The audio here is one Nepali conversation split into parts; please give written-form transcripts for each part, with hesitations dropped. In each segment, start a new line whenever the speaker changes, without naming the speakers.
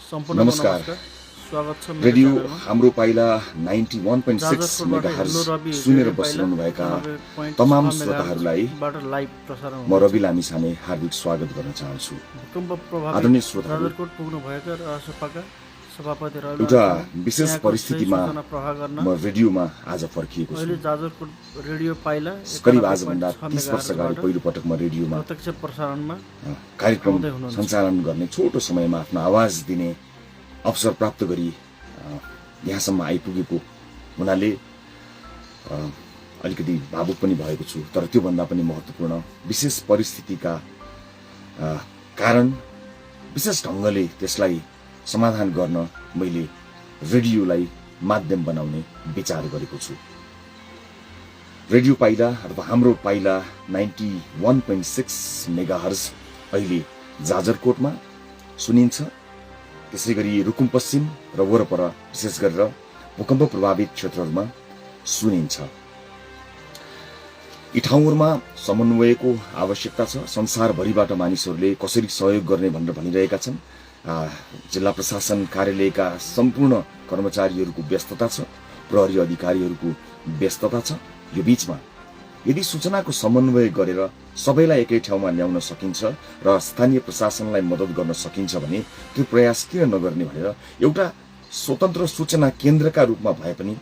सम्पूर्णको
नमस्कार।
स्वागत छ मेरो
रेडियो
च्यानलमा।
हाम्रो पाइला 91.6 मेगाहर्ज सुनेर बसिरहनुभएका तमाम श्रोताहरूलाई
बाट लाइभ प्रसारण
म रवि लामिछाने हार्दिक स्वागत गर्न चाहन्छु।
भूकम्प प्रभावित
आदरणीय श्रोताहरू,
जाजरकोट पुग्नुभएका रासपाका सभापति राबी
एउटा
लमिछाने
विशेष
यहाँको
परिस्थितिमा
सूचना प्रवाह गर्न
म रेडियोमा आज फर्किएको
अहिले
छु।
जाजरकोट रेडियो पाइला
करिब आजभन्दा
91.6
30 वर्ष अगाडि
मेगाहर्जबाट
पहिलोपटक म रेडियोमा
प्रत्यक्ष प्रसारणमा
कार्यक्रम
आउँदै हुनुहुन्छ।
सञ्चालन गर्ने छोटो समयमा आफ्नो आवाज दिने अवसर प्राप्त गरी यहाँसम्म आइपुगेको हुनाले अलिकति भावुक पनि भएको छु। तर त्योभन्दा पनि महत्त्वपूर्ण विशेष परिस्थितिका कारण विशेष ढङ्गले त्यसलाई समाधान गर्न मैले रेडियोलाई माध्यम बनाउने विचार गरेको छु। रेडियो पाइला अथवा हाम्रो पाइला 91.6 मेगाहर्ज अहिले जाजरकोटमा सुनिन्छ। त्यसै गरी रुकुम पश्चिम र वरपर विशेष गरेर भूकम्प प्रभावित क्षेत्रहरूमा सुनिन्छ। यी ठाउँहरूमा समन्वयको आवश्यकता छ। संसारभरिबाट मानिसहरूले कसरी सहयोग गर्ने भनेर भनिरहेका छन्। जिल्ला प्रशासन कार्यालयका सम्पूर्ण कर्मचारीहरूको व्यस्तता छ, प्रहरी अधिकारीहरूको व्यस्तता छ। यो बीचमा यदि सूचनाको समन्वय गरेर सबैलाई एकै ठाउँमा ल्याउन सकिन्छ र स्थानीय प्रशासनलाई मद्दत गर्न सकिन्छ भने त्यो प्रयास किन नगर्ने भनेर एउटा स्वतन्त्र सूचना केन्द्रका रूपमा भए पनि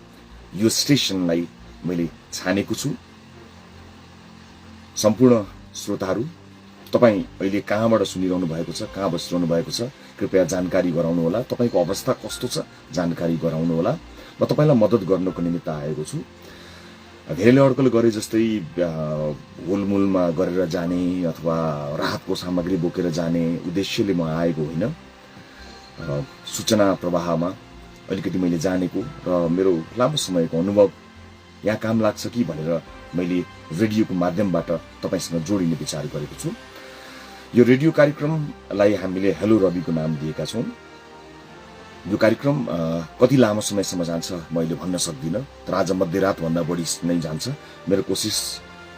यो स्टेसनलाई मैले छानेको छु। सम्पूर्ण श्रोताहरू, तपाईँ अहिले कहाँबाट सुनिरहनु भएको छ, कहाँ बसिरहनु भएको छ, कृपया जानकारी गराउनु होला। तपाईँको अवस्था कस्तो छ जानकारी गराउनु होला। म तपाईँलाई मद्दत गर्नको निमित्त आएको छु। धेरैले अड्कल गरे जस्तै हुलमुलमा गरेर जाने अथवा राहतको सामग्री बोकेर जाने उद्देश्यले म आएको होइन। सूचना प्रवाहमा अलिकति मैले जानेको र मेरो लामो समयको अनुभव यहाँ काम लाग्छ कि भनेर मैले रेडियोको माध्यमबाट तपाईँसँग जोडिने विचार गरेको छु। यो रेडियो कार्यक्रमलाई हामीले हेलो रविको नाम दिएका छौँ। यो कार्यक्रम कति लामो समयसम्म जान्छ मैले भन्न सक्दिनँ, तर आज मध्यरातभन्दा बढी नै जान्छ। मेरो कोसिस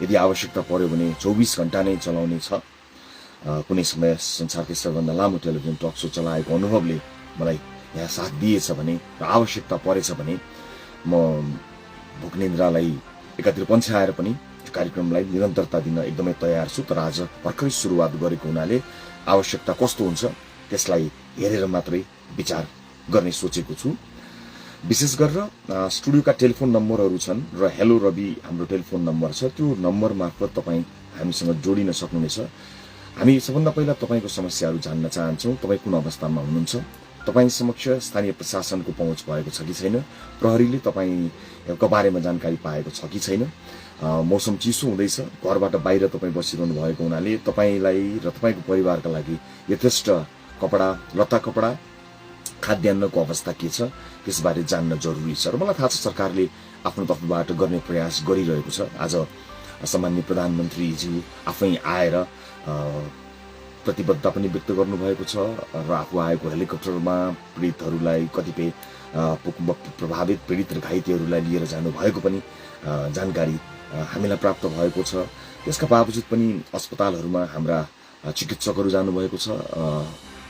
यदि आवश्यकता पर्यो भने 24 घण्टा नै चलाउने छ। कुनै समय संसारकै सबैभन्दा लामो टेलिभिजन टक सो चलाएको अनुभवले मलाई यहाँ साथ दिएछ भने र आवश्यकता परेछ भने म भोकनिन्द्रालाई एकातिर पन्छाएर पनि यो कार्यक्रमलाई निरन्तरता दिन एकदमै तयार छु। तर आज भर्खरै सुरुवात गरेको हुनाले आवश्यकता कस्तो हुन्छ त्यसलाई हेरेर मात्रै विचार गर्ने सोचेको छु। विशेष गरेर स्टुडियोका टेलिफोन नम्बरहरू छन् र हेलो रवि हाम्रो टेलिफोन नम्बर छ। त्यो नम्बर मार्फत तपाईँ हामीसँग जोडिन सक्नुहुनेछ। हामी सबभन्दा पहिला तपाईँको समस्याहरू जान्न चाहन्छौँ। तपाईँ कुन अवस्थामा हुनुहुन्छ, तपाईँ समक्ष स्थानीय प्रशासनको पहुँच भएको छ कि छैन, प्रहरीले तपाईँको बारेमा जानकारी पाएको छ कि छैन। मौसम चिसो हुँदैछ, घरबाट बाहिर तपाईँ बसिरहनु भएको हुनाले तपाईँलाई र तपाईँको परिवारका लागि यथेष्ट कपडा लत्ता कपडा खाद्यान्नको अवस्था के छ त्यसबारे जान्न जरुरी छ। र मलाई थाहा छ सरकारले आफ्नो तर्फबाट गर्ने प्रयास गरिरहेको छ। आज सामान्य प्रधानमन्त्रीज्यू आफै आएर प्रतिबद्धता पनि व्यक्त गर्नुभएको छ र आफू आएको हेलिकप्टरमा पीडितहरूलाई कतिपय भूकम्प प्रभावित पीडित र घाइतेहरूलाई लिएर जानुभएको पनि जानकारी हामीलाई प्राप्त भएको छ। त्यसका बावजुद पनि अस्पतालहरूमा हाम्रा चिकित्सकहरू जानुभएको छ।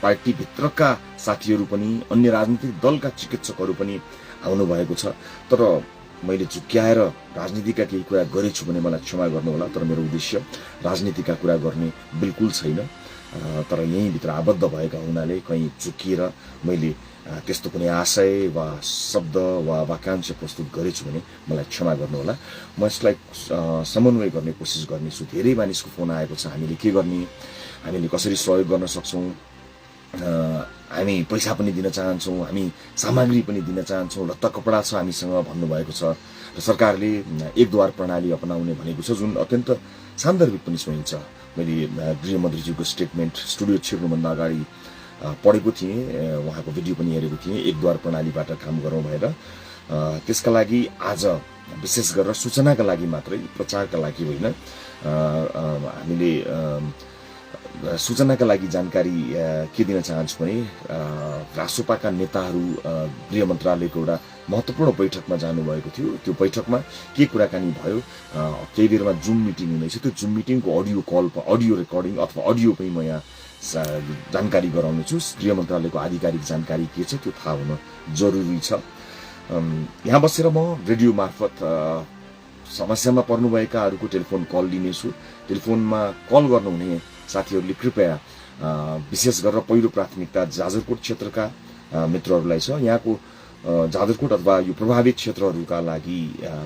पार्टीभित्रका साथीहरू पनि अन्य राजनीतिक दलका चिकित्सकहरू पनि आउनुभएको छ। तर मैले झुक्क्याएर राजनीतिका केही कुरा गरेछु भने मलाई क्षमा गर्नुहोला, तर मेरो उद्देश्य राजनीतिका कुरा गर्ने बिल्कुल छैन। तर यहीँभित्र आबद्ध भएका हुनाले कहीँ झुक्किएर मैले त्यस्तो कुनै आशय वा शब्द वा वाक्यांश प्रस्तुत गरेछु भने मलाई क्षमा गर्नुहोला। म यसलाई समन्वय गर्ने कोसिस गर्नेछु। धेरै मानिसको फोन आएको छ, हामीले के गर्ने, हामीले कसरी सहयोग गर्न सक्छौँ, हामी पैसा पनि दिन चाहन्छौँ, हामी सामग्री पनि दिन चाहन्छौँ, लत्ता कपडा छ हामीसँग भन्नुभएको छ। र सरकारले एकद्वार प्रणाली अपनाउने भनेको छ, जुन अत्यन्त सान्दर्भिक पनि सुनिन्छ। मैले गृहमन्त्रीज्यूको स्टेटमेन्ट स्टुडियो छिर्नुभन्दा अगाडि पढेको थिएँ, उहाँको भिडियो पनि हेरेको थिएँ, एकद्वार प्रणालीबाट काम गरौँ भनेर। त्यसका लागि आज विशेष गरेर सूचनाका लागि मात्रै, प्रचारका लागि होइन, हामीले सूचनाका लागि जानकारी के दिन चाहन्छु भने रासोपाका नेताहरू गृह मन्त्रालयको एउटा महत्त्वपूर्ण बैठकमा जानुभएको थियो। त्यो बैठकमा के कुराकानी भयो, केही बेरमा जुम मिटिङ हुँदैछ। त्यो जुम मिटिङको अडियो कल, अडियो रेकर्डिङ अथवा अडियो पनि म यहाँ जानकारी गराउनेछु। गृह मन्त्रालयको आधिकारिक जानकारी के छ त्यो थाहा हुन जरुरी छ। यहाँ बसेर म रेडियो मार्फत समस्यामा पर्नुभएकाहरूको टेलिफोन कल लिनेछु। टेलिफोनमा कल गर्नुहुने साथीहरूले कृपया विशेष गरेर पहिलो प्राथमिकता जाजरकोट क्षेत्रका मित्रहरूलाई छ। यहाँको जाजरकोट अथवा यो प्रभावित क्षेत्रहरूका लागि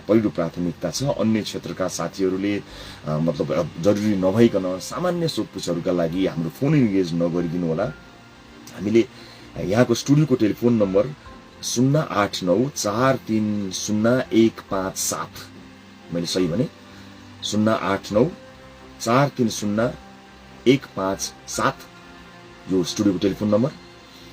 पहिलो प्राथमिकता छ। अन्य क्षेत्रका साथीहरूले मतलब जरुरी नभइकन सामान्य सोधपुछहरूका लागि हाम्रो फोन इन्गेज नगरिदिनु होला। हामीले यहाँको स्टुडियोको टेलिफोन नम्बर 089430157, मैले सही भने 089430157 यो स्टुडियोको टेलिफोन नम्बर।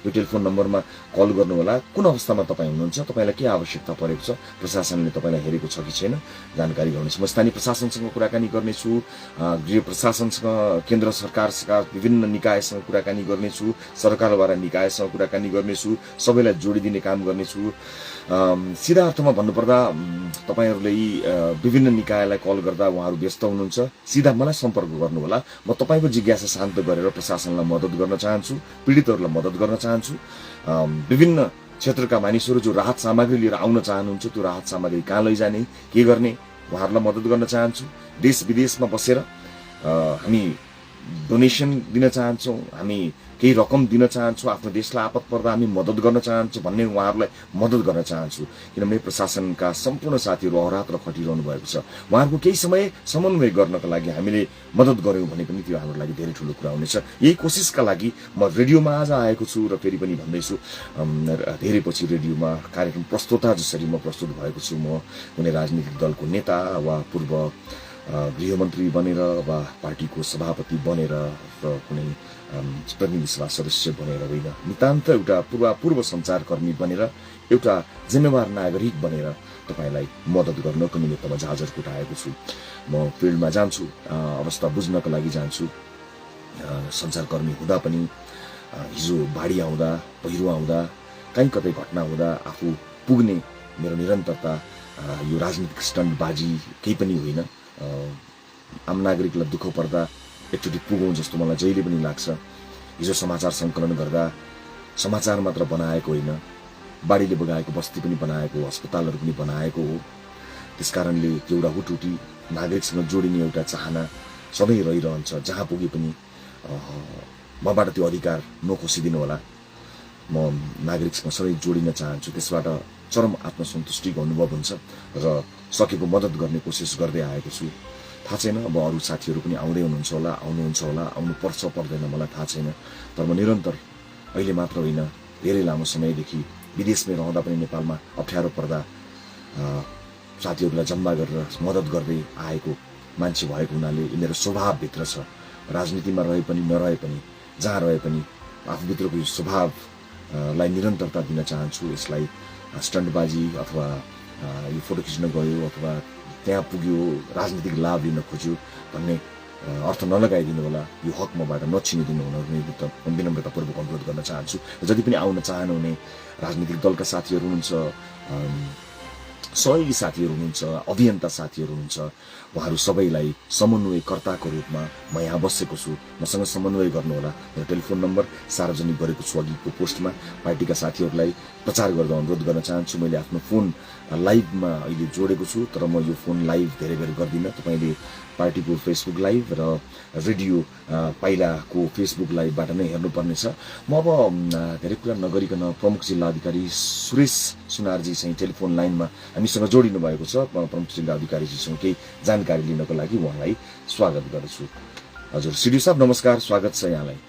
यो टेलिफोन नम्बरमा कल गर्नुहोला। कुन अवस्थामा तपाईँ हुनुहुन्छ, तपाईँलाई के आवश्यकता परेको छ, प्रशासनले तपाईँलाई हेरेको छ कि छैन जानकारी गराउनेछु। म स्थानीय प्रशासनसँग कुराकानी गर्नेछु, गृह प्रशासनसँग, केन्द्र सरकारका विभिन्न निकायसँग कुराकानी गर्नेछु, सरकारद्वारा निकायसँग कुराकानी गर्नेछु, सबैलाई जोडिदिने काम गर्नेछु। सिधा अर्थमा भन्नुपर्दा तपाईँहरूले विभिन्न निकायलाई कल गर्दा उहाँहरू व्यस्त हुनुहुन्छ, सिधा मलाई सम्पर्क गर्नुहोला। म तपाईँको जिज्ञासा शान्त गरेर प्रशासनलाई मद्दत गर्न चाहन्छु, पीडितहरूलाई मद्दत गर्न चाहन्छु। विभिन्न क्षेत्रका मानिसहरू जो राहत सामग्री लिएर आउन चाहनुहुन्छ, त्यो राहत सामग्री कहाँ लैजाने, के गर्ने, उहाँहरूलाई मद्दत गर्न चाहन्छु। देश विदेशमा बसेर हामी डोनेसन दिन चाहन्छौँ, हामी केही रकम दिन चाहन्छौँ, आफ्नो देशलाई आपत पर्दा हामी मद्दत गर्न चाहन्छौँ भन्ने उहाँहरूलाई मद्दत गर्न चाहन्छु। किनभने प्रशासनका सम्पूर्ण साथीहरू अहरात्र खटिरहनु भएको छ। उहाँहरूको केही समय समन्वय गर्नका लागि हामीले मद्दत गऱ्यौँ भने पनि त्यो हाम्रो लागि धेरै ठुलो कुरा हुनेछ। यही कोसिसका लागि म रेडियोमा आज आएको छु र फेरि पनि भन्दैछु, धेरै पछि रेडियोमा कार्यक्रम प्रस्तोता जसरी म प्रस्तुत भएको छु। म कुनै राजनीतिक दलको नेता वा पूर्व गृहमन्त्री बनेर वा पार्टीको सभापति बनेर र कुनै प्रतिनिधि सभा सदस्य बनेर होइन, नितान्त एउटा पूर्व सञ्चारकर्मी बनेर, एउटा जिम्मेवार नागरिक बनेर तपाईँलाई मद्दत गर्नको निमित्त म जाजरकोट आएको छु। म फिल्डमा जान्छु, अवस्था बुझ्नको लागि जान्छु। सञ्चारकर्मी हुँदा पनि हिजो बाढी आउँदा, पहिरो आउँदा, कहीँ कतै घटना हुँदा आफू पुग्ने मेरो निरन्तरता यो राजनीतिक स्टन्टबाजी केही पनि होइन। आम नागरिकलाई दुःख पर्दा एकचोटि पुगौँ जस्तो मलाई जहिले पनि लाग्छ। हिजो समाचार सङ्कलन गर्दा समाचार मात्र बनाएको होइन, बाढीले बगाएको बस्ती पनि बनाएको, अस्पतालहरू पनि बनाएको हो। त्यसकारणले त्यो एउटा हुटुटी नागरिकसँग जोडिने एउटा चाहना सधैँ रहिरहन्छ। जहाँ पुगे पनि मबाट त्यो अधिकार नखोसिदिनु होला। म नागरिकसँग सधैँ जोडिन चाहन्छु। त्यसबाट चरम आत्मसन्तुष्टिको अनुभव हुन्छ र सकेको मद्दत गर्ने कोसिस गर्दै आएको छु। थाहा छैन अब अरू साथीहरू पनि आउँदै हुनुहुन्छ होला, आउनुहुन्छ होला, आउनुपर्छ पर्दैन मलाई थाहा छैन। तर म निरन्तर अहिले मात्र होइन, धेरै लामो समयदेखि विदेशमै रहँदा पनि नेपालमा अप्ठ्यारो पर्दा साथीहरूलाई जम्मा गरेर मद्दत गर्दै आएको मान्छे भएको हुनाले मेरो स्वभावभित्र छ। राजनीतिमा रहे पनि नरहे पनि, जहाँ रहे पनि आफूभित्रको यो स्वभावलाई निरन्तरता दिन चाहन्छु। यसलाई स्टन्टबाजी अथवा यो फोटो खिच्न गयो अथवा त्यहाँ पुग्यो राजनीतिक लाभ लिन खोज्यो भन्ने अर्थ नलगाइदिनु होला। यो हक मबाट नछिनिदिनु हुन निमित्त विनम्रतापूर्वक अनुरोध गर्न चाहन्छु। जति पनि आउन चाहनुहुने राजनीतिक दलका साथीहरू हुनुहुन्छ, सहयोगी साथीहरू हुनुहुन्छ, अभियन्ता साथीहरू हुनुहुन्छ, उहाँहरू सबैलाई समन्वयकर्ताको रूपमा म यहाँ बसेको छु। मसँग समन्वय गर्नुहोला। मेरो टेलिफोन नम्बर सार्वजनिक गरेको छु अघिको पोस्टमा। पार्टीका साथीहरूलाई प्रचार गर्दा अनुरोध गर्न चाहन्छु। मैले आफ्नो फोन लाइभमा अहिले जोडेको छु, तर म यो फोन लाइभ धेरै बेर गर्दिनँ। तपाईँले पार्टीको फेसबुक लाइभ र रेडियो पाइलाको फेसबुक लाइभबाट नै हेर्नुपर्नेछ। म अब धेरै कुरा नगरिकन प्रमुख जिल्लाधिकारी सुरेश सुनारजी चाहिँ टेलिफोन लाइनमा हामीसँग जोडिनु भएको छ। प्रमुख जिल्लाधिकारीजीसँग केही जानकारी लिनको लागि उहाँलाई स्वागत गर्छु। हजुर सिडिओ साहब नमस्कार, स्वागत छ यहाँलाई।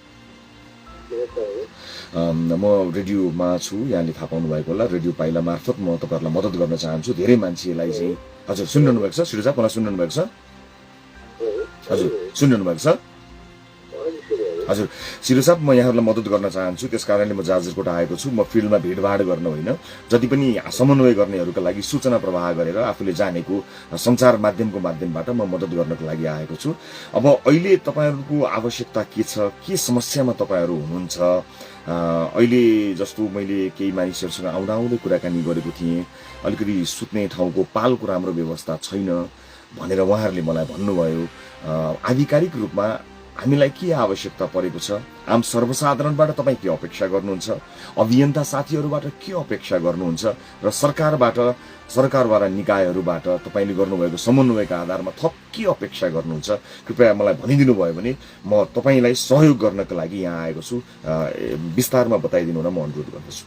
म रेडियोमा छु, यहाँले थाहा पाउनु भएको होला। रेडियो पाइला मार्फत म तपाईँहरूलाई मद्दत गर्न चाहन्छु। धेरै मान्छेलाई चाहिँ हजुर सुन्नु भएको छ सिडिओ साहब, मलाई सुन्नु भएको छ? हजुर सुन्नु भएको छ? हजुर सिडिओ साहब, म यहाँहरूलाई मद्दत गर्न चाहन्छु। त्यस कारणले म जाजरकोट आएको छु। म फिल्डमा भिडभाड गर्न होइन, जति पनि समन्वय गर्नेहरूका लागि सूचना प्रवाह गरेर आफूले जानेको सञ्चार माध्यमको माध्यमबाट म मद्दत गर्नको लागि आएको छु। अब अहिले तपाईँहरूको आवश्यकता के छ, के समस्यामा तपाईँहरू हुनुहुन्छ? अहिले जस्तो मैले केही मानिसहरूसँग आउँदै कुराकानी गरेको थिएँ, अलिकति सुत्ने ठाउँको पालको राम्रो व्यवस्था छैन भनेर उहाँहरूले मलाई भन्नुभयो। आधिकारिक रूपमा हामीलाई के आवश्यकता परेको छ, आम सर्वसाधारणबाट तपाईँ के अपेक्षा गर्नुहुन्छ, अभियन्ता साथीहरूबाट के अपेक्षा गर्नुहुन्छ र सरकारवाला निकायहरूबाट तपाईँले गर्नुभएको समन्वयका आधारमा थप के अपेक्षा गर्नुहुन्छ, कृपया मलाई भनिदिनु भयो भने म तपाईँलाई सहयोग गर्नका लागि यहाँ आएको छु। विस्तारमा बताइदिनु हुन म अनुरोध गर्दछु।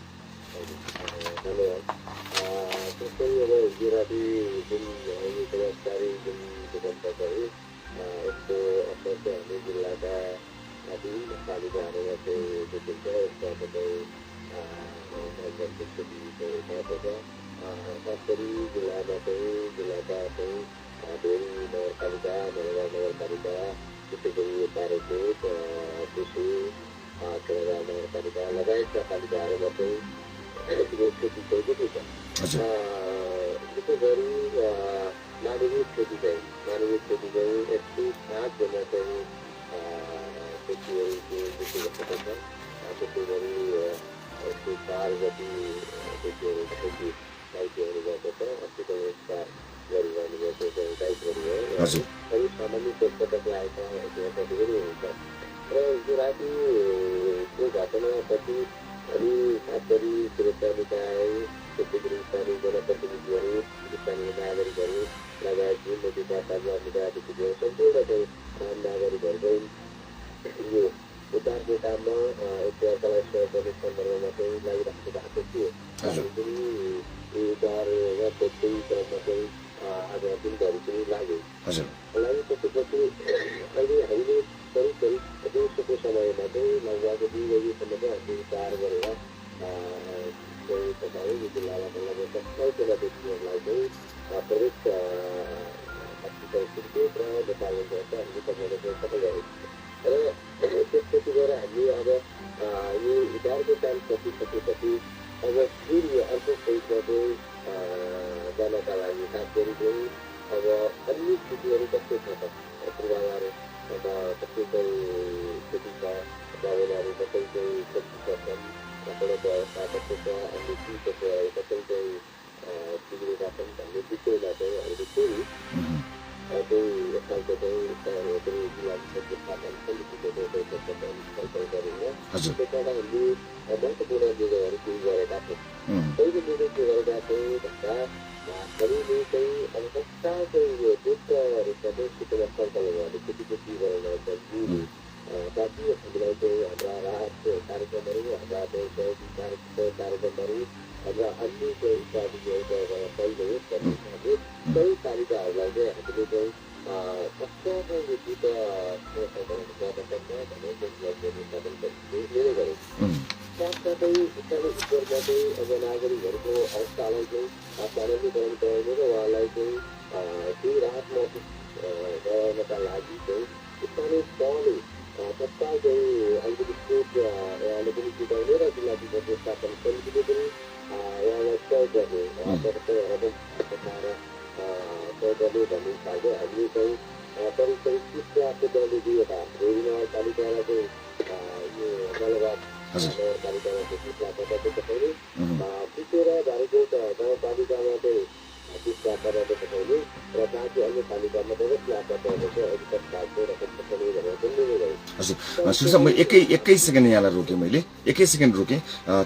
म एकै सेकेन्ड यहाँलाई रोकेँ, मैले एकै सेकेन्ड रोकेँ।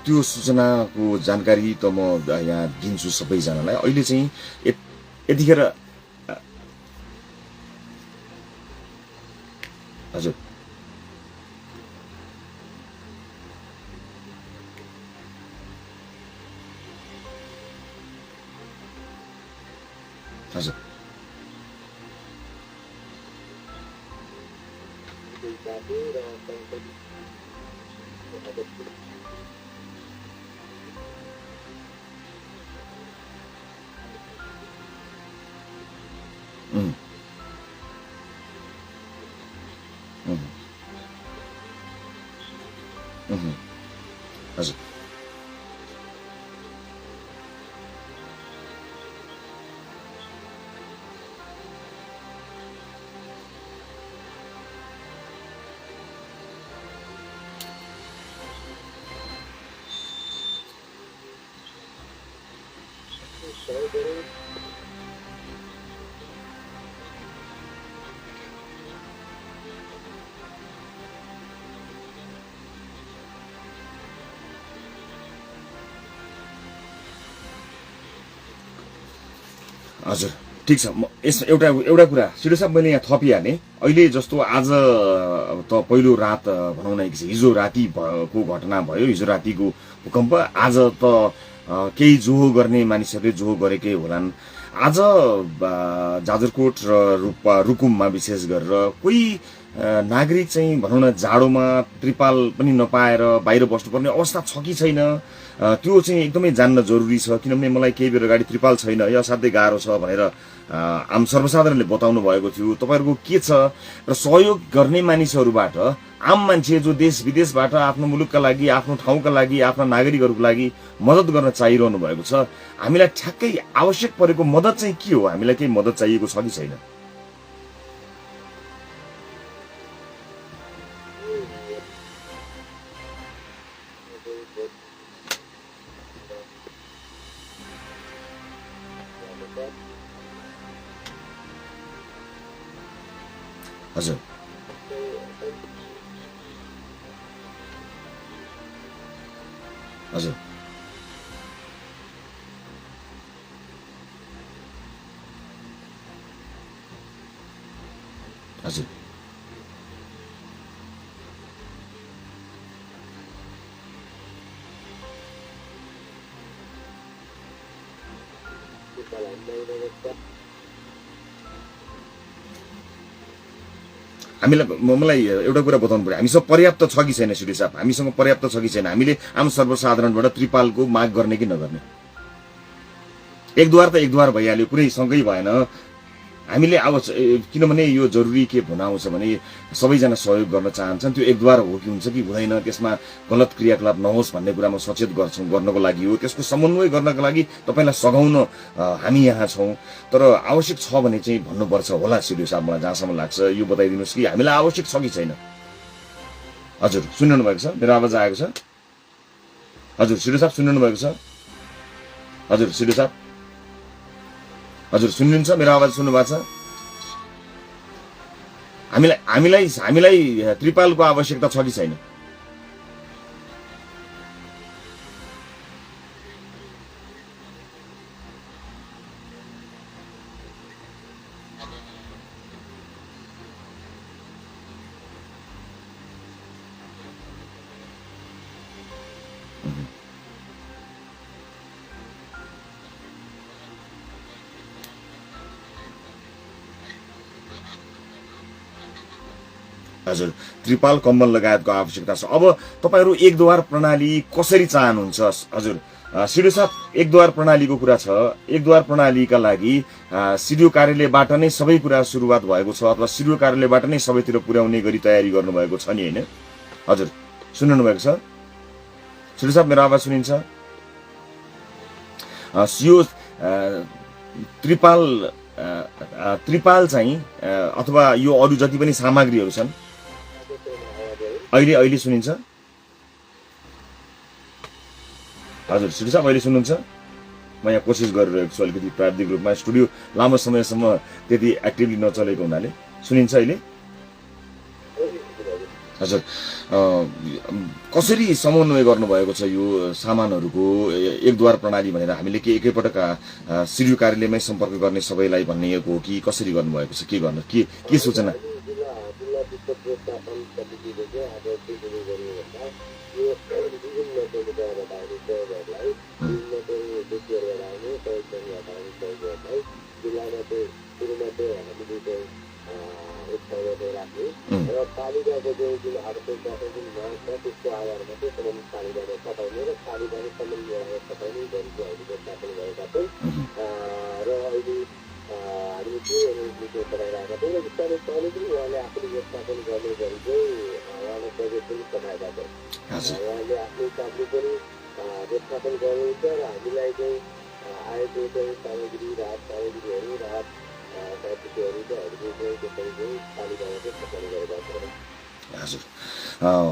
त्यो सूचनाको जानकारी त म यहाँ दिन्छु सबैजनालाई। अहिले चाहिँ यतिखेर हजुर हजुर हजुर हजुर ठिक छ। म यस एउटा कुरा सिडो साहब मैले यहाँ थपिहालेँ। अहिले जस्तो आज त पहिलो रात भनौँ न हिजो रातिको घटना भयो, हिजो रातिको भूकम्प। आज त केही जोहो गर्ने मानिसहरूले जोहो गरेकै होलान्। आज जाजरकोट र रुकुममा विशेष गरेर कोही नागरिक चाहिँ भनौँ न जाडोमा त्रिपाल पनि नपाएर बाहिर बस्नुपर्ने अवस्था छ कि छैन, त्यो चाहिँ एकदमै जान्न जरुरी छ। किनभने मलाई केही बेर अगाडि त्रिपाल छैन, यो असाध्यै गाह्रो छ भनेर आम सर्वसाधारणले बताउनु भएको थियो। तपाईँहरूको के छ र सहयोग गर्ने मानिसहरूबाट आम मान्छे जो देश विदेशबाट आफ्नो मुलुकका लागि, आफ्नो ठाउँका लागि, आफ्ना नागरिकहरूको लागि मद्दत गर्न चाहिरहनु भएको छ, हामीलाई ठ्याक्कै आवश्यक परेको मद्दत चाहिँ के हो? हामीलाई केही मद्दत चाहिएको छ कि छैन? हजुर हजुर हजुर मलाई एउटा कुरा बताउनु पर्यो, हामीसँग पर्याप्त छ कि छैन सिडी साहब? हामीसँग पर्याप्त छ कि छैन? हामीले आम सर्वसाधारणबाट त्रिपालको माग गर्ने कि नगर्ने? एकद्वार त एकद्वार भइहाल्यो, कुनै सँगै भएन। हामीले अब किनभने यो जरुरी के हुन आउँछ भने सबैजना सहयोग गर्न चाहन्छन्, त्यो एकद्वार हो कि हुन्छ कि हुँदैन, त्यसमा गलत क्रियाकलाप नहोस् भन्ने कुरामा सचेत गर्नको लागि हो। त्यसको समन्वय गर्नको लागि तपाईँलाई सघाउन हामी यहाँ छौँ। तर आवश्यक छ भने चाहिँ भन्नुपर्छ होला सिडिओ साहब, मलाई जहाँसम्म लाग्छ यो बताइदिनुहोस् कि हामीलाई आवश्यक छ कि छैन? हजुर सुनिरहनु भएको छ? मेरो आवाज आएको छ? हजुर सिडिओ साहब सुनिरहनु भएको छ? हजुर सिडिओ साहब हजुर सुन्नुहुन्छ? मेरो आवाज सुन्नु भएको छ? हामीलाई त्रिपालको आवश्यकता छ कि छैन? हजुर त्रिपाल कम्बल लगायतको आवश्यकता छ। अब तपाईहरु एकद्वार प्रणाली कसरी चाहनुहुन्छ? हजुर सिडिओ साहब एकद्वार प्रणालीको कुरा छ। एकद्वार प्रणालीका लागि सिडिओ कार्यालयबाट नै सबै कुरा सुरुवात भएको छ अथवा सिडिओ कार्यालयबाट नै सबैतिर पुर्याउने गरी तयारी गर्नुभएको छ नि, हैन? हजुर सुन्नु भएको छ? सिडिओ साहब मेरो आवाज सुनिन्छ? यो त्रिपाल चाहिँ अथवा यो अरु जति पनि सामग्रीहरू छन् अहिले सुनिन्छ? हजुर सिडिओ साहब अहिले सुन्नुहुन्छ? म यहाँ कोसिस गरिरहेको छु अलिकति प्राविधिक रूपमा, स्टुडियो लामो समयसम्म त्यति एक्टिभली नचलेको हुनाले। सुनिन्छ अहिले? हजुर कसरी समन्वय गर्नुभएको छ यो सामानहरूको एकद्वार प्रणाली भनेर? हामीले के एकैपटक सिडिओ कार्यालयमै सम्पर्क गर्ने सबैलाई भन्ने हो कि कसरी गर्नुभएको छ? के सूचना?
र पालिकाको जुन आवश्यक जुन माग छ त्यसको आधारमा चाहिँ सम्बन्धित पालिकाले पठाउने र पालिकाले सम्बन्धित पठाउने गरेको अहिले स्थापना गरेका छन्। र अहिले हामीले के मिटिङ पठाइरहेका छौँ र स्थानीय तहले पनि उहाँले आफूले व्यवस्थापन गर्ने गरी चाहिँ उहाँले बजेट पनि पठाएका छन्। उहाँले आफ्नो हिसाबले पनि व्यवस्थापन गर्नुहुन्छ र हामीलाई चाहिँ आएको चाहिँ सामग्री राहत सामग्रीहरू राहत
हजुर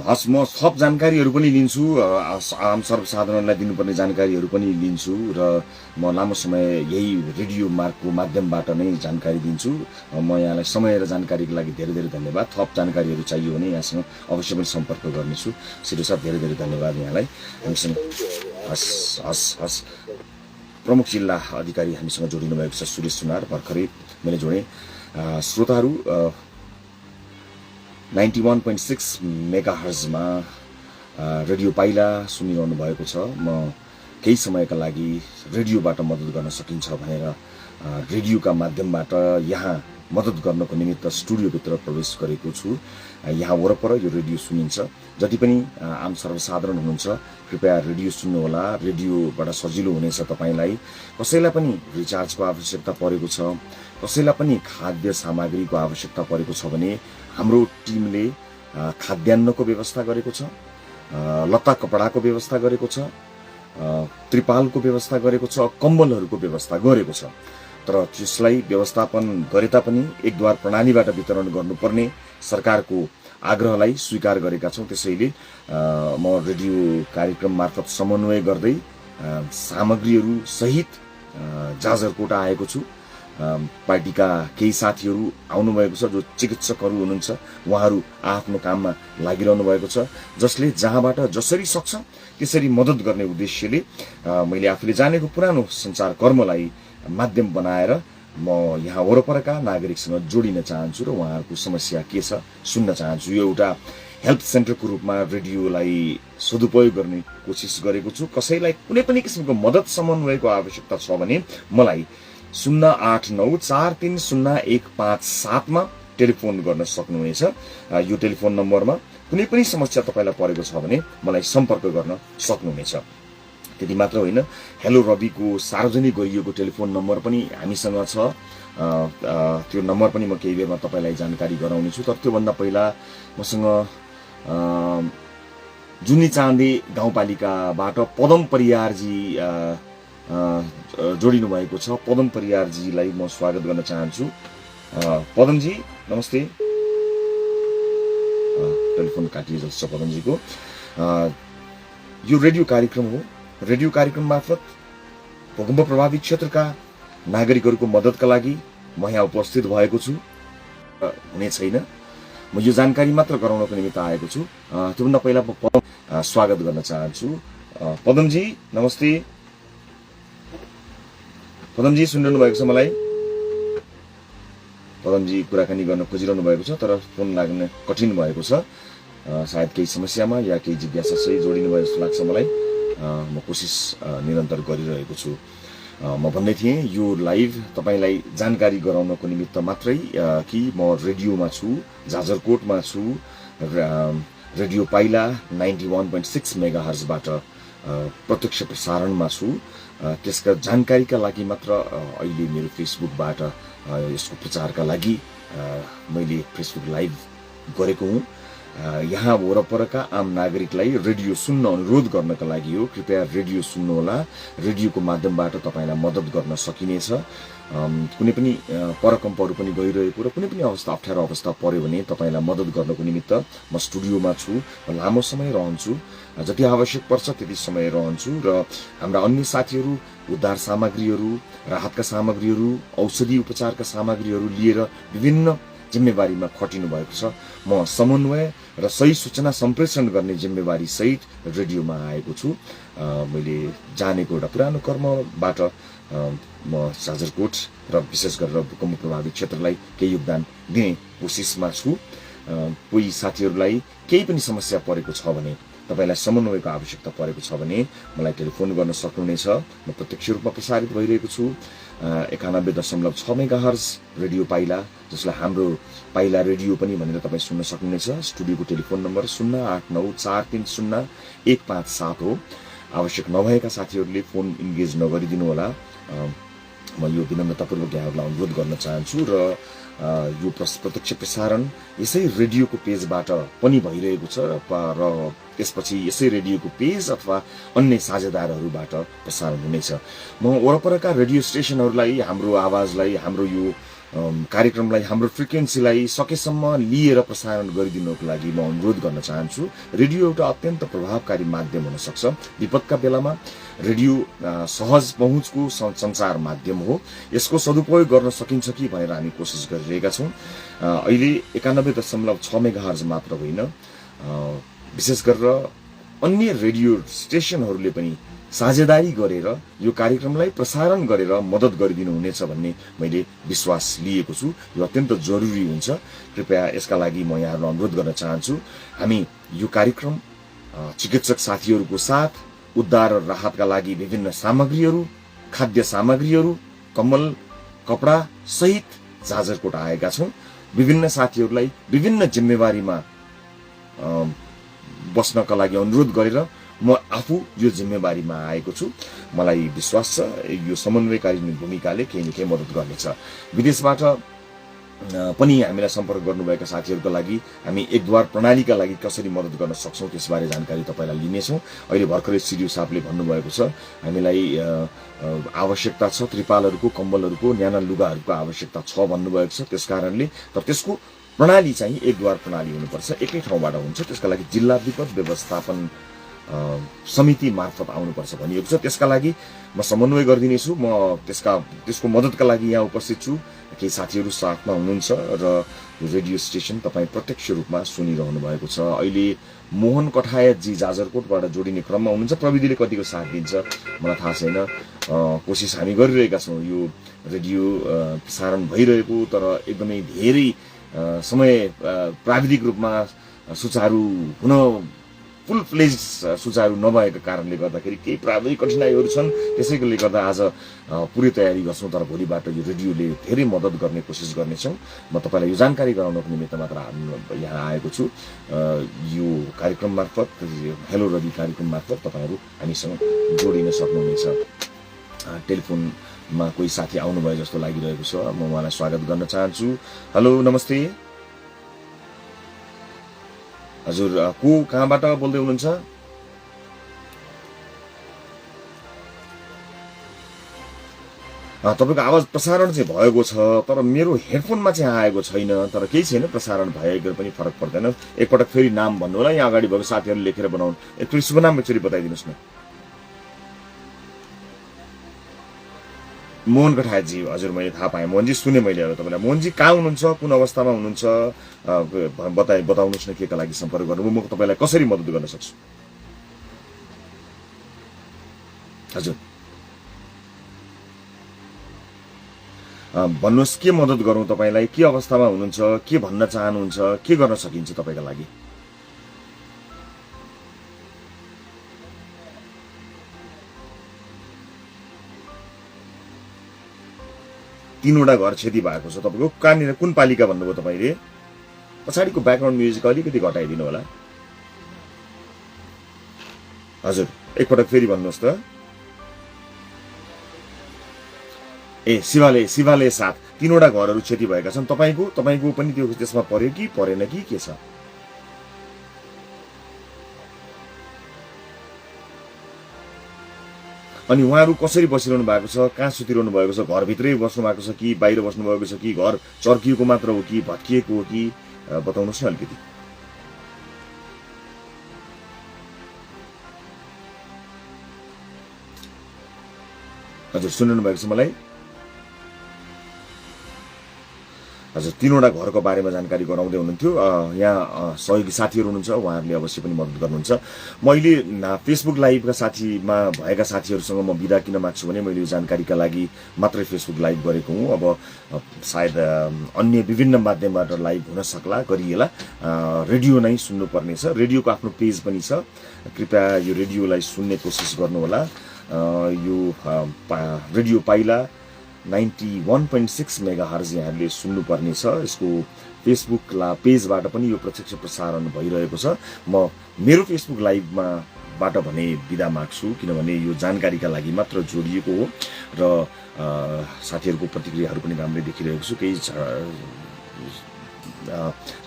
हस्, म सब जानकारीहरू पनि लिन्छु, आम सर्वसाधारणलाई दिनुपर्ने जानकारीहरू पनि लिन्छु र म लामो समय यही रेडियो मार्गको माध्यमबाट नै जानकारी दिन्छु। म यहाँलाई समय र जानकारीको लागि धेरै धेरै धन्यवाद। थप जानकारीहरू चाहियो भने यहाँसँग अवश्य पनि सम्पर्क गर्नेछु। सिडिओ साहब धेरै धेरै धन्यवाद यहाँलाई। हामीसँग हस् हस् हस् प्रमुख जिल्ला अधिकारी हामीसँग जोडिनु भएको छ सुरेश सुनार, भर्खरै मैले जोडेँ। श्रोताहरू 91.6 मेगाहर्जमा रेडियो पाइला सुनिरहनु भएको छ। म केही समयका लागि रेडियोबाट मद्दत गर्न सकिन्छ भनेर रेडियोका माध्यमबाट यहाँ मद्दत गर्नको निमित्त स्टुडियोभित्र प्रवेश गरेको छु। यहाँ वरपर यो रेडियो सुनिन्छ। जति पनि आम सर्वसाधारण हुनुहुन्छ कृपया रेडियो सुन्नुहोला। रेडियोबाट सजिलो हुनेछ तपाईलाई। कसैलाई पनि रिचार्जको आवश्यकता परेको छ, कसैलाई पनि खाद्य सामग्रीको आवश्यकता परेको छ भने हाम्रो टिमले खाद्यान्नको व्यवस्था गरेको छ, लत्ता कपडाको व्यवस्था गरेको छ, त्रिपालको व्यवस्था गरेको छ, कम्बलहरूको व्यवस्था गरेको छ। तर त्यसलाई व्यवस्थापन गरे तापनि एकद्वार प्रणालीबाट वितरण गर्नुपर्ने सरकारको आग्रहलाई स्वीकार गरेका छौँ। त्यसैले म रेडियो कार्यक्रम मार्फत समन्वय गर्दै सामग्रीहरू सहित जाजरकोट आएको छु। पार्टीका केही साथीहरू आउनुभएको छ, जो चिकित्सकहरू हुनुहुन्छ। उहाँहरू आफ्नो काममा लागिरहनु भएको छ, जसले जहाँबाट जसरी सक्छ त्यसरी मद्दत गर्ने उद्देश्यले मैले आफूले जानेको पुरानो सञ्चार कर्मलाई माध्यम बनाएर म यहाँ वरपरका नागरिकसँग जोडिन चाहन्छु र उहाँहरूको समस्या के छ सुन्न चाहन्छु। यो एउटा हेल्प सेन्टरको रूपमा रेडियोलाई सदुपयोग गर्ने कोसिस गरेको छु। कसैलाई कुनै पनि किसिमको मद्दत समन्वयको आवश्यकता छ भने मलाई 0894300157 मा टेलिफोन गर्न सक्नुहुनेछ। यो टेलिफोन नम्बरमा कुनै पनि समस्या तपाईलाई परेको छ भने मलाई सम्पर्क गर्न सक्नुहुनेछ। त्यति मात्र होइन, हेलो रविको सार्वजनिक गरिएको टेलिफोन नम्बर पनि हामीसँग छ। त्यो नम्बर पनि म केही बेरमा तपाईलाई जानकारी गराउने छु। तर त्योभन्दा पहिला मसँग जुनी चाँदे गाउँपालिकाबाट पदम परियारजी जोडिनु भएको छ। पदम परियारजीलाई म स्वागत गर्न चाहन्छु। पदमजी नमस्ते। टेलिफोन काटिए जस्तो छ पदमजीको। यो रेडियो कार्यक्रम हो। रेडियो कार्यक्रम मार्फत भूकम्प प्रभावित क्षेत्रका नागरिकहरूको मद्दतका लागि म यहाँ उपस्थित भएको छु। हुने छैन, म यो जानकारी मात्र गराउनको निमित्त आएको छु। त्योभन्दा पहिला म पदम स्वागत गर्न चाहन्छु। पदमजी नमस्ते। पदमजी सुनिरहनु भएको छ मलाई? पदमजी कुराकानी गर्न खोजिरहनु भएको छ, तर फोन लाग्न कठिन भएको छ। सायद केही समस्यामा या केही जिज्ञासा सही जोडिनु भयो जस्तो लाग्छ मलाई। म कोसिस निरन्तर गरिरहेको छु। म भन्दै थिएँ यो लाइभ तपाईलाई जानकारी गराउनको निमित्त मात्रै कि म रेडियोमा छु, जाजरकोटमा छु। रेडियो पाइला 91.6 मेगाहर्जबाट प्रत्यक्ष प्रसारणमा छु। त्यसका जानकारीका लागि मात्र अहिले मेरो फेसबुकबाट यसको प्रचारका लागि मैले फेसबुक लाइभ गरेको हुँ। यहाँ वरपरका आम नागरिकलाई रेडियो सुन्न अनुरोध गर्नका लागि हो। कृपया रेडियो सुन्नुहोला। रेडियोको माध्यमबाट तपाईलाई मद्दत गर्न सकिनेछ। कुनै पनि परकम्पहरू पनि गइरहेको र कुनै पनि अप्ठ्यारो अवस्था पर्यो भने तपाईलाई मद्दत गर्नको निमित्त म स्टुडियोमा छु। लामो समय रहन्छु, जति आवश्यक पर्छ त्यति समय रहन्छु। र हाम्रा अन्य साथीहरू उद्धार सामग्रीहरू, राहतका सामग्रीहरू, औषधि उपचारका सामग्रीहरू लिएर विभिन्न जिम्मेवारीमा खटिनु भएको छ। म समन्वय र सही सूचना सम्प्रेषण गर्ने जिम्मेवारी सहित रेडियोमा आएको छु। मैले जानेको एउटा पुरानो कर्मबाट म जाजरकोट र विशेष गरेर भूकम्प प्रभावित क्षेत्रलाई केही योगदान दिने कोसिसमा छु। कोही साथीहरूलाई केही पनि समस्या परेको छ भने, तपाईलाई समन्वयको आवश्यकता परेको छ भने मलाई टेलिफोन गर्न सक्नुहुनेछ। म प्रत्यक्ष रूपमा प्रसारित भइरहेको छु 91.6 मेगाहर्ज रेडियो पाइला, जसलाई हाम्रो पाइला रेडियो पनि भनेर तपाईँ सुन्न सक्नुहुनेछ। स्टुडियोको टेलिफोन नम्बर 0894300157 हो। आवश्यक नभएका साथीहरूले फोन इन्गेज नगरिदिनु होला। म यो विनम्रतापूर्वक यहाँहरूलाई अनुरोध गर्न चाहन्छु। र यो प्रत्यक्ष प्रसारण यसै रेडियोको पेजबाट पनि भइरहेको छ र त्यसपछि यसै रेडियोको पेज अथवा अन्य साझेदारहरूबाट प्रसारण हुनेछ। म वरपरका रेडियो स्टेसनहरूलाई हाम्रो आवाजलाई, हाम्रो यो कार्यक्रमलाई, हाम्रो फ्रिक्वेन्सीलाई सकेसम्म लिएर प्रसारण गरिदिनुको लागि म अनुरोध गर्न चाहन्छु। रेडियो एउटा अत्यन्त प्रभावकारी माध्यम हुन सक्छ। विपदका बेलामा रेडियो सहज पहुँचको सञ्चार माध्यम हो। यसको सदुपयोग गर्न सकिन्छ कि भनेर हामी कोसिस गरिरहेका छौँ। अहिले 91.6 मेगाहर्ज मात्र होइन, विशेष गरेर अन्य रेडियो स्टेसनहरूले पनि साझेदारी गरेर यो कार्यक्रमलाई प्रसारण गरेर मद्दत गरिदिनु हुनेछ भन्ने मैले विश्वास लिएको छु। यो अत्यन्त जरुरी हुन्छ। कृपया यसका लागि म यहाँहरूलाई अनुरोध गर्न चाहन्छु। हामी यो कार्यक्रम चिकित्सक साथीहरूको साथ उद्धार र राहतका लागि विभिन्न सामग्रीहरू, खाद्य सामग्रीहरू, कम्बल, कपडा सहित जाजरकोट आएका छौँ। विभिन्न साथीहरूलाई विभिन्न जिम्मेवारीमा बस्नका लागि अनुरोध गरेर म आफू यो जिम्मेवारीमा आएको छु। मलाई विश्वास छ यो समन्वयकारी भूमिकाले केही न केही मद्दत गर्नेछ। विदेशबाट पनि हामीलाई सम्पर्क गर्नुभएका साथीहरूको लागि हामी एकद्वार प्रणालीका लागि कसरी मद्दत गर्न सक्छौँ त्यसबारे जानकारी तपाईँलाई लिनेछौँ। अहिले भर्खरै सिडिओ साहबले भन्नुभएको छ हामीलाई आवश्यकता छ त्रिपालहरूको, कम्बलहरूको, न्याना लुगाहरूको आवश्यकता छ भन्नुभएको छ। त्यसकारणले तर त्यसको प्रणाली चाहिँ एकद्वार प्रणाली हुनुपर्छ, एकै ठाउँबाट हुन्छ। त्यसका लागि जिल्ला विपद व्यवस्थापन समिति मार्फत आउनुपर्छ भनिएको छ। त्यसका लागि म समन्वय गरिदिनेछु। म त्यसको मद्दतका लागि यहाँ उपस्थित छु। केही साथीहरू साथमा हुनुहुन्छ र रेडियो स्टेसन तपाईँ प्रत्यक्ष रूपमा सुनिरहनु भएको छ। अहिले मोहन कठायतजी जाजरकोटबाट जोडिने क्रममा हुनुहुन्छ। प्रविधिले कतिको साथ दिन्छ मलाई थाहा छैन। कोसिस हामी गरिरहेका छौँ। यो रेडियो प्रसारण भइरहेको तर एकदमै धेरै समय प्राविधिक रूपमा सुचारू हुन फुल फ्लेज सुचारू नभएको कारणले गर्दाखेरि केही प्राविधिक कठिनाइहरू छन्। त्यसैले गर्दा आज पुरै तयारी गर्छौँ तर भोलिबाट यो रेडियोले धेरै मद्दत गर्ने कोसिस गर्नेछौँ। म तपाईँलाई यो जानकारी गराउनको निमित्त मात्र यहाँ आएको छु। यो कार्यक्रम मार्फत हेलो रवि कार्यक्रम मार्फत तपाईँहरू हामीसँग जोडिन सक्नुहुनेछ। टेलिफोनमा कोही साथी आउनुभयो जस्तो लागिरहेको छ। म उहाँलाई स्वागत गर्न चाहन्छु। हेलो नमस्ते हजुर, को कहाँबाट बोल्दै हुनुहुन्छ? तपाईँको आवाज प्रसारण चाहिँ भएको छ तर मेरो हेडफोनमा चाहिँ आएको छैन। तर केही छैन, प्रसारण भएको पनि फरक पर्दैन। एकपटक फेरि नाम भन्नु होला। यहाँ अगाडि भएको साथीहरूले लेखेर बनाउनु। एकचोटि शुभ नाम एकचोटि बताइदिनुहोस् न। मोहन कठायतजी, हजुर मैले थाहा पाएँ। मोहनजी सुने मैले अब तपाईँलाई। मोहनजी कहाँ हुनुहुन्छ, कुन अवस्थामा हुनुहुन्छ बताउनुहोस् न। केका लागि सम्पर्क गर्नु म तपाईँलाई कसरी मद्दत गर्न सक्छु? हजुर भन्नुहोस् के मद्दत गरौँ तपाईँलाई, के अवस्थामा हुनुहुन्छ, के भन्न चाहनुहुन्छ, के गर्न सकिन्छ तपाईँका लागि? तीनवटा घर क्षति भएको छ तपाईँको। कहाँनिर कुन पालिका भन्नुभयो तपाईँले? पछाडिको ब्याकग्राउन्ड म्युजिक अलिकति घटाइदिनु होला। हजुर एकपटक फेरि भन्नुहोस् त। ए शिवालय 7 तीनवटा घरहरू क्षति भएका छन्। तपाईँको पनि त्यो त्यसमा पर्यो कि परेन कि के छ? अनि उहाँहरू कसरी बसिरहनु भएको छ, कहाँ सुतिरहनु भएको छ? घरभित्रै बस्नु भएको छ कि बाहिर बस्नु भएको छ कि घर चर्किएको मात्र हो कि भत्किएको हो कि बताउनुहोस् न अलिकति। हजुर सुन्नु भएको छ मलाई? हजुर तीनवटा घरको बारेमा जानकारी गराउँदै हुनुहुन्थ्यो। यहाँ सहयोगी साथीहरू हुनुहुन्छ, उहाँहरूले अवश्य पनि मद्दत गर्नुहुन्छ। मैले फेसबुक लाइभका साथीमा भएका साथीहरूसँग म बिदा किन माग्छु भने मैले यो जानकारीका लागि मात्रै फेसबुक लाइभ गरेको हुँ। अब सायद अन्य विभिन्न माध्यमबाट लाइभ हुन सक्ला, गरिएला। रेडियो नै सुन्नुपर्ने छ। रेडियोको आफ्नो पेज पनि छ। कृपया यो रेडियोलाई सुन्ने कोसिस गर्नुहोला। यो रेडियो पाइला 91.6 मेगाहर्ज यहाँहरूले सुन्नुपर्ने छ। यसको फेसबुक पेजबाट पनि यो प्रत्यक्ष प्रसारण भइरहेको छ। म मेरो फेसबुक लाइभबाट भने बिदा माग्छु किनभने यो जानकारीका लागि मात्र जोडिएको हो र साथीहरूको प्रतिक्रियाहरू पनि राम्रै देखिरहेको छु। केही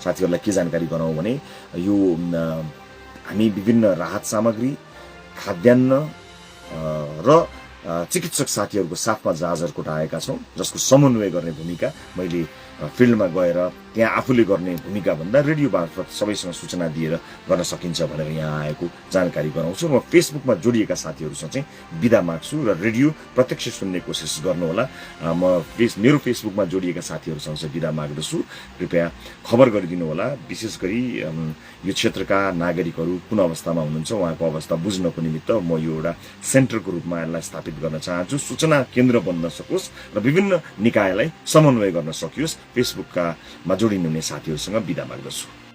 साथीहरूलाई के जानकारी गराउँ भने यो हामी विभिन्न राहत सामग्री, खाद्यान्न र चिकित्सक साथीहरूको साथमा जाजरकोट आएका छौँ, जसको समन्वय गर्ने भूमिका मैले फिल्डमा गएर त्यहाँ आफूले गर्ने भूमिका भन्दा रेडियो मार्फत सबैसँग सूचना दिएर गर्न सकिन्छ भनेर यहाँ आएको जानकारी गराउँछु। म फेसबुकमा जोडिएका साथीहरूसँग चाहिँ बिदा माग्छु र रेडियो प्रत्यक्ष सुन्ने कोसिस गर्नुहोला। मेरो फेसबुकमा जोडिएका साथीहरूसँग चाहिँ बिदा माग्दछु। कृपया खबर गरिदिनु होला। विशेष गरी यो क्षेत्रका नागरिकहरू कुन अवस्थामा हुनुहुन्छ, उहाँको अवस्था बुझ्नको निमित्त म यो एउटा सेन्टरको रूपमा यसलाई स्थापित गर्न चाहन्छु, सूचना केन्द्र बन्न सकोस् र विभिन्न निकायलाई समन्वय गर्न सकियोस्। फेसबुकमा जोडिनु हुने साथीहरूसँग बिदा माग्दछु।